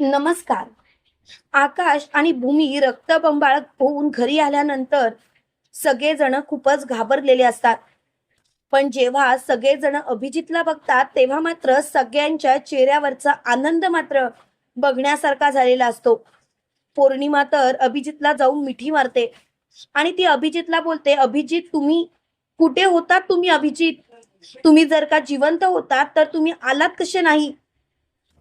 नमस्कार. आकाश आणि भूमी रक्तबंबाळ होऊन घरी आल्यानंतर सगळेजण खूपच घाबरलेले असतात. पण जेव्हा सगळेजण अभिजितला बघतात, तेव्हा मात्र सगळ्यांच्या चेहऱ्यावरचा आनंद मात्र बघण्यासारखा झालेला असतो. पौर्णिमा तर अभिजितला जाऊन मिठी मारते आणि ती अभिजितला बोलते, "अभिजित, तुम्ही कुठे होतात तुम्ही अभिजित? तुम्ही जर का जिवंत होतात, तर तुम्ही आलात कसे नाही?"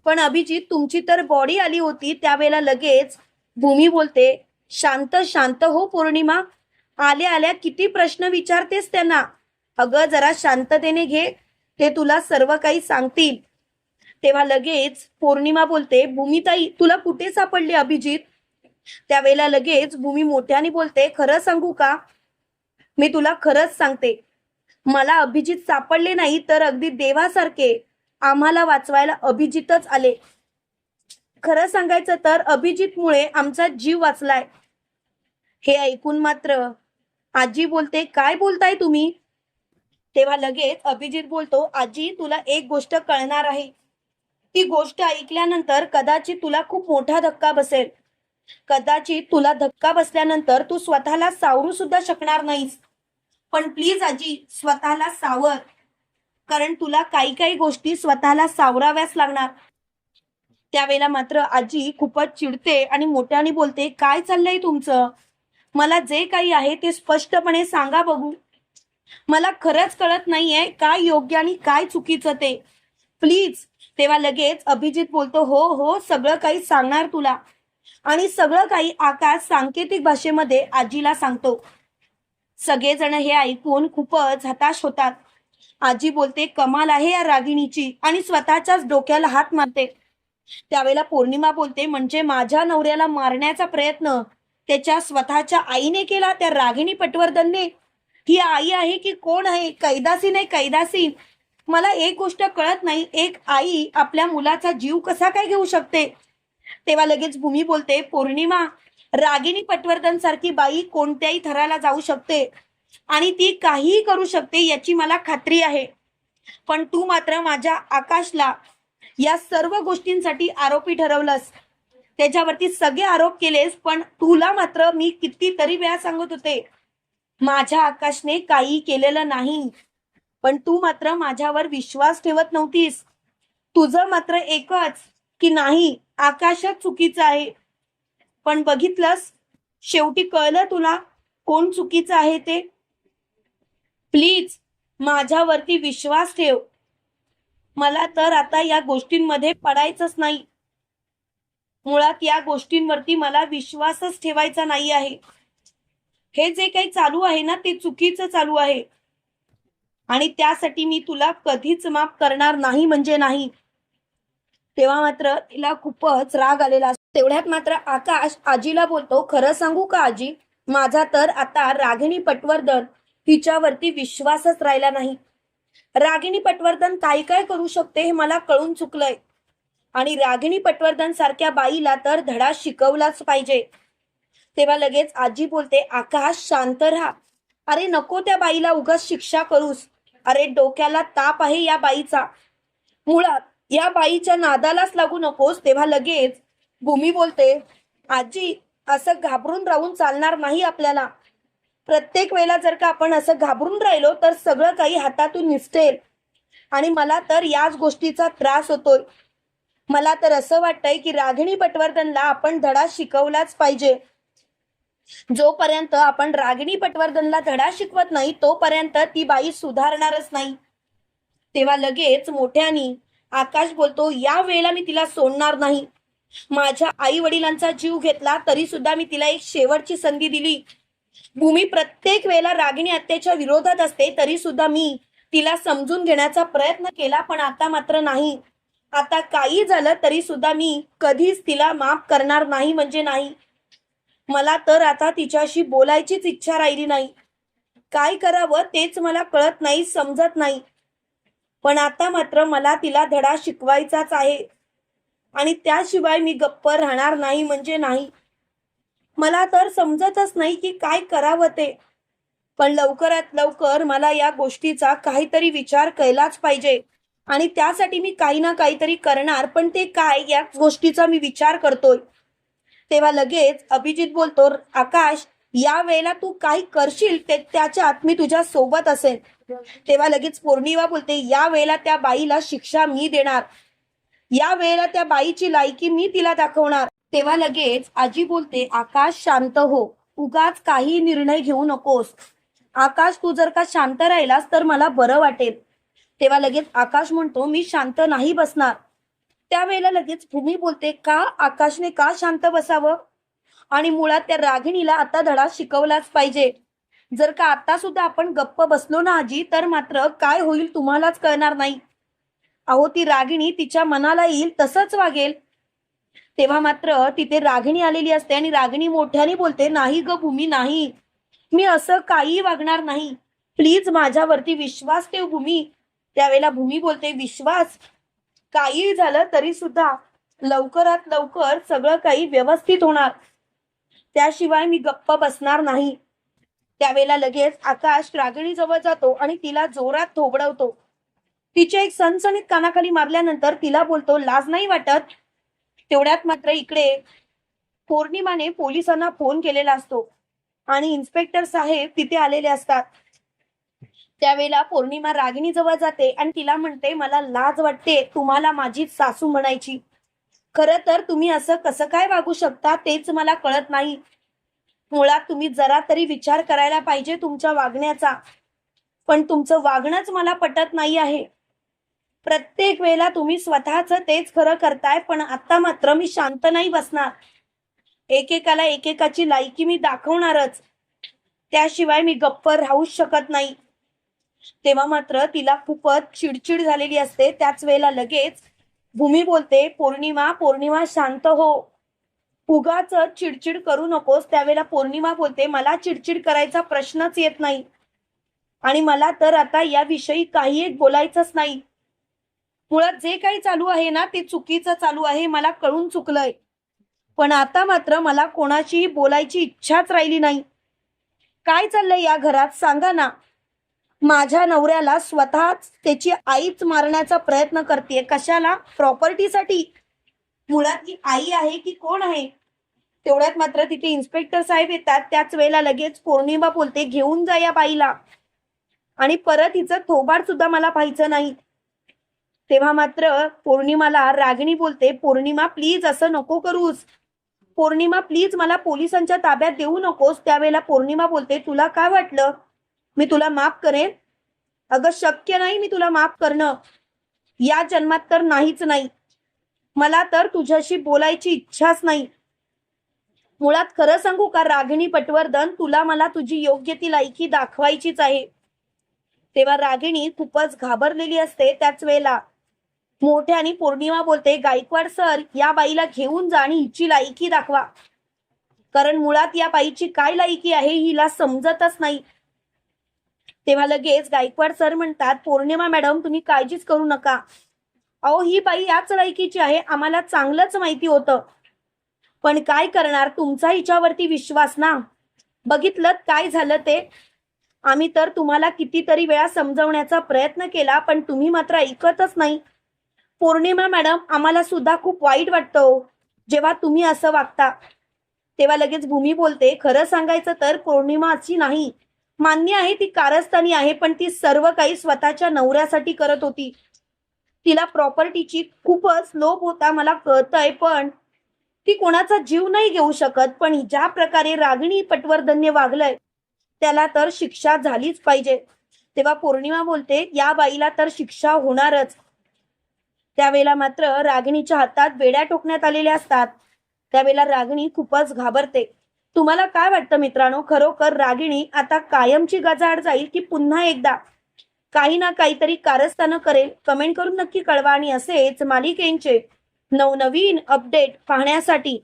पण अभिजित, तुमची तर बॉडी आली होती त्यावेळेला लगेच भूमी बोलते, शांत शांत हो पौर्णिमा. आल्या आल्या किती प्रश्न विचारतेस त्यांना. अगं जरा शांततेने घे, ते तुला सर्व काही सांगतील. तेव्हा लगेच पौर्णिमा बोलते, भूमिताई तुला कुठे सापडले अभिजित? त्यावेळेला लगेच भूमी मोठ्याने बोलते, खरं सांगू का? मी तुला खरंच सांगते, मला अभिजित सापडले नाही तर अगदी देवासारखे आम्हाला वाचवायला अभिजितच आले. खरं सांगायचं तर अभिजितमुळे आमचा जीव वाचलाय. हे ऐकून मात्र आजी बोलते, काय बोलताय तुम्ही? तेव्हा लगेच अभिजित बोलतो, आजी तुला एक गोष्ट कळणार आहे. ती गोष्ट ऐकल्यानंतर कदाचित तुला खूप मोठा धक्का बसेल. कदाचित तुला धक्का बसल्यानंतर तू स्वतःला सावरू सुद्धा शकणार नाहीस. पण प्लीज आजी, स्वतःला सावर. कारण तुला काही काही गोष्टी स्वतःला सावराव्याच लागणार. त्यावेळेला मात्र आजी खूपच चिडते आणि मोठ्याने बोलते, काय चाललंय तुमचं? मला जे काही आहे ते स्पष्टपणे सांगा बघू. मला खरंच कळत नाहीये काय योग्य आणि काय चुकीचं ते. प्लीज. तेव्हा लगेच अभिजित बोलतो, हो हो, सगळं काही सांगणार तुला. आणि सगळं काही आकाश सांकेतिक भाषेमध्ये आजीला सांगतो. सगळेजण हे ऐकून खूपच हताश होतात. आजी बोलते, कमाल आहे या रागिणीची, आणि स्वतःच्याच डोक्याला हात मारते. त्यावेळेला पौर्णिमा बोलते, म्हणजे माझ्या नवऱ्याला मारण्याचा प्रयत्न त्याच्या स्वतःच्या आईने केला, त्या रागिणी पटवर्धनने? ही आई आहे की कोण आहे? कैदासीन आहे कैदासीन. मला एक गोष्ट कळत नाही, एक आई आपल्या मुलाचा जीव कसा काय घेऊ शकते? तेव्हा लगेच भूमी बोलते, पौर्णिमा, रागिणी पटवर्धन सारखी बाई कोणत्याही थराला जाऊ शकते आणि ती काहीही करू शकते याची मला खात्री आहे. पण तू मात्र माझ्या आकाशला या सर्व गोष्टींसाठी आरोपी ठरवलंस. त्याच्यावरती सगळे आरोप केलेस, पण तुला मात्र मी कितीतरी वेळा सांगत होते, माझ्या आकाशने काही केलेलं नाही. पण तू मात्र माझ्यावर विश्वास ठेवत नव्हतीस. तुझं मात्र एकच की नाही, आकाशच चुकीचं आहे. पण बघितलंस, शेवटी कळलं तुला कोण चुकीचं आहे ते. प्लीज माझ्यावरती विश्वास ठेव. मला तर आता या गोष्टींमध्ये पडायचंच नाही. मुळात या गोष्टींवरती मला विश्वासच ठेवायचा नाही आहे. हे जे काही चालू आहे ना, ते चुकीचं चालू आहे आणि त्यासाठी मी तुला कधीच माफ करणार नाही म्हणजे नाही. तेव्हा मात्र तिला खूपच राग आलेला असतो. तेवढ्यात मात्र आकाश आजीला बोलतो, खरं सांगू का आजी, माझा तर आता रागिणी पटवर्धन हिच्यावरती विश्वासच राहिला नाही. रागिणी पटवर्धन काय काय करू शकते हे मला कळून चुकलंय. आणि रागिणी पटवर्धन सारख्या बाईला तर धडा शिकवलाच पाहिजे. तेव्हा लगेच आजी बोलते, आकाश शांत राहा. अरे नको त्या बाईला उगाच शिक्षा करूस. अरे डोक्याला ताप आहे या बाईचा. मुळात या बाईच्या नादालाच लागू नकोस. तेव्हा लगेच भूमी बोलते, आजी, असं घाबरून राहून चालणार नाही आपल्याला. प्रत्येक वेळेला जर का आपण असं घाबरून राहिलो तर सगळं काही हातातून निसटेल. आणि मला तर याच गोष्टीचा त्रास होतोय. मला तर असं वाटतंय की रागिणी पटवर्धनला आपण धडा शिकवलाच पाहिजे. जोपर्यंत आपण रागिणी पटवर्धनला धडा शिकवत नाही तोपर्यंत ती बाई सुधारणारच नाही. तेव्हा लगेच मोठ्यानी आकाश बोलतो, या वेळेला मी तिला सोडणार नाही. माझ्या आई वडिलांचा जीव घेतला तरी सुद्धा मी तिला एक शेवटची संधी दिली. भूमी प्रत्येक वेळेला रागिणी हत्येच्या विरोधात असते तरी सुद्धा मी तिला समजून घेण्याचा प्रयत्न केला, पण आता मात्र नाही. आता काही झालं तरी सुद्धा मी कधीच तिला माफ करणार नाही म्हणजे नाही. मला तर आता तिच्याशी बोलायचीच इच्छा राहिली नाही. काय करावं तेच मला कळत नाही, समजत नाही. पण आता मात्र मला तिला धडा शिकवायचाच आहे आणि त्याशिवाय मी गप्प राहणार नाही म्हणजे नाही. मला तर समजतच नाही की काय करावं ते. पण लवकरात लवकर मला या गोष्टीचा काहीतरी विचार केलाच पाहिजे. आणि त्यासाठी मी काही ना काहीतरी करणार, पण ते काय याच गोष्टीचा मी विचार करतोय. तेव्हा लगेच अभिजित बोलतो, आकाश या वेळेला तू काही करशील ते त्याच्यात मी तुझ्या सोबत असेल. तेव्हा लगेच पौर्णिमा बोलते, या वेळेला त्या बाईला शिक्षा मी देणार, या वेळेला त्या बाईची लायकी मी तिला दाखवणार. तेव्हा लगेच आजी बोलते, आकाश शांत हो, उगाच काही निर्णय घेऊ नकोस. आकाश तू जर का शांत राहिलास तर मला बरं वाटेल. तेव्हा लगेच आकाश म्हणतो, मी शांत नाही बसणार. त्यावेळेला लगेच भूमी बोलते, का आकाशने का शांत बसावं? आणि मुळात त्या रागिणीला आता धडा शिकवलाच पाहिजे. जर का आता सुद्धा आपण गप्प बसलो ना आजी, तर मात्र काय होईल तुम्हालाच कळणार नाही. अहो ती रागिणी तिच्या मनाला येईल तसंच वागेल. तेव्हा मात्र तिथे रागिणी आलेली असते आणि रागिणी मोठ्याने बोलते, नाही ग भूमी नाही, मी असं काही वागणार नाही, प्लीज माझ्यावरती विश्वास ठेव भूमी. त्यावेळेला भूमी बोलते, विश्वास? काही झालं तरी सुद्धा लवकरात लवकर सगळं काही व्यवस्थित होणार, त्याशिवाय मी गप्प बसणार नाही. त्यावेळेला लगेच आकाश रागिणी जवळ जातो आणि तिला जोरात थोबडवतो. तिच्या एक सणसणीत कानाखाली मारल्यानंतर तिला बोलतो, लाज नाही वाटत? तेवढ्यात मात्र इकडे पौर्णिमाने पोलिसांना फोन केलेला असतो आणि इन्स्पेक्टर साहेब तिथे आलेले असतात. त्यावेळेला पौर्णिमा रागिणी जवळ जाते आणि तिला म्हणते, मला लाज वाटते तुम्हाला माझी सासू म्हणायची. खरं तर तुम्ही असं कसं काय वागू शकता तेच मला कळत नाही. मुळात तुम्ही जरा तरी विचार करायला पाहिजे तुमच्या वागण्याचा, पण तुमचं वागणंच मला पटत नाही आहे. प्रत्येक वेळेला तुम्ही स्वतःच तेच खरं करताय, पण आता मात्र मी शांत नाही बसणार. एकेकाला एकेकाची लायकी मी दाखवणारच, त्याशिवाय मी गप्प राहूच शकत नाही. तेव्हा मात्र तिला खूपच चिडचिड झालेली असते. त्याच वेळेला लगेच भूमी बोलते, पौर्णिमा पौर्णिमा शांत हो, उगाच चिडचिड करू नकोस. त्यावेळेला पौर्णिमा बोलते, मला चिडचिड करायचा प्रश्नच येत नाही आणि मला तर आता याविषयी काही एक बोलायचंच नाही. मुळात जे काही चालू आहे ना ते चुकीचं चालू आहे, मला कळून चुकलंय, पण आता मात्र मला कोणाशीही बोलायची इच्छाच राहिली नाही. काय चाललंय या घरात सांगा ना? माझ्या नवऱ्याला स्वतःच त्याची आईच मारण्याचा प्रयत्न करते, कशाला? प्रॉपर्टीसाठी. मुळात ही आई आहे की कोण आहे? तेवढ्यात मात्र तिथे इन्स्पेक्टर साहेब येतात. त्याच वेळेला लगेच पौर्णिमा बोलते, घेऊन जा या बाईला आणि परत हिचं थोबाड सुद्धा मला पाहायचं नाही. तेव्हा मात्र पौर्णिमाला रागिणी बोलते, पौर्णिमा प्लीज असं नको करूस, पौर्णिमा प्लीज मला पोलिसांच्या ताब्यात देऊ नकोस. त्यावेळेला पौर्णिमा बोलते, तुला काय वाटलं मी तुला माफ करेन? अगं शक्य नाही मी तुला माफ करणं, या जन्मात तर नाहीच नाही. मला तर तुझ्याशी बोलायची इच्छाच नाही. मुळात खरं सांगू का रागिणी पटवर्धन, तुला मला तुझी योग्य ती लायकी दाखवायचीच आहे. तेव्हा रागिणी खूपच घाबरलेली असते. त्याच वेळेला मोठ्याने पौर्णिमा बोलते, गायकवाड सर या बाईला घेऊन जा आणि हिची लायकी दाखवा, कारण मुळात या बाईची काय लायकी आहे हिला समजतच नाही. तेव्हा लगेच गायकवाड सर म्हणतात, पौर्णिमा मॅडम तुम्ही काळजीच करू नका, अहो ही बाई याच लायकीची आहे, आम्हाला चांगलंच माहिती होतं, पण काय करणार, तुमचा हिच्यावरती विश्वास ना. बघितलं काय झालं ते. आम्ही तर तुम्हाला कितीतरी वेळा समजवण्याचा प्रयत्न केला, पण तुम्ही मात्र ऐकतच नाही. पौर्णिमा मॅडम आम्हाला सुद्धा खूप वाईट वाटतं जेव्हा तुम्ही असं वागता. तेव्हा लगेच भूमी बोलते, खरं सांगायचं तर पौर्णिमा अशी नाही, मान्य आहे ती कारस्थानी आहे, पण ती सर्व काही स्वतःच्या नवऱ्यासाठी करत होती. तिला प्रॉपर्टीची खूपच लोभ होता मला कळतंय, पण ती कोणाचा जीव नाही घेऊ शकत. पण ज्या प्रकारे रागिणी पटवर्धनने वागलंय त्याला तर शिक्षा झालीच पाहिजे. तेव्हा पौर्णिमा बोलते, या बाईला तर शिक्षा होणारच. त्यावेळेला मात्र रागिणीच्या हातात बेड्या टोकण्यात आलेल्या असतात. त्यावेळेला रागिणी खूपच घाबरते. तुम्हाला काय वाटतं मित्रांनो, खरोखर रागिणी आता कायमची गजाआड जाईल की पुन्हा एकदा काही ना काहीतरी कारस्थानं करेल? कमेंट करून नक्की कळवा आणि असेच मालिकेंचे नवनवीन अपडेट पाहण्यासाठी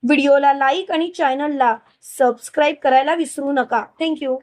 व्हिडिओला लाईक आणि चॅनलला सबस्क्राईब करायला विसरू नका. थँक्यू.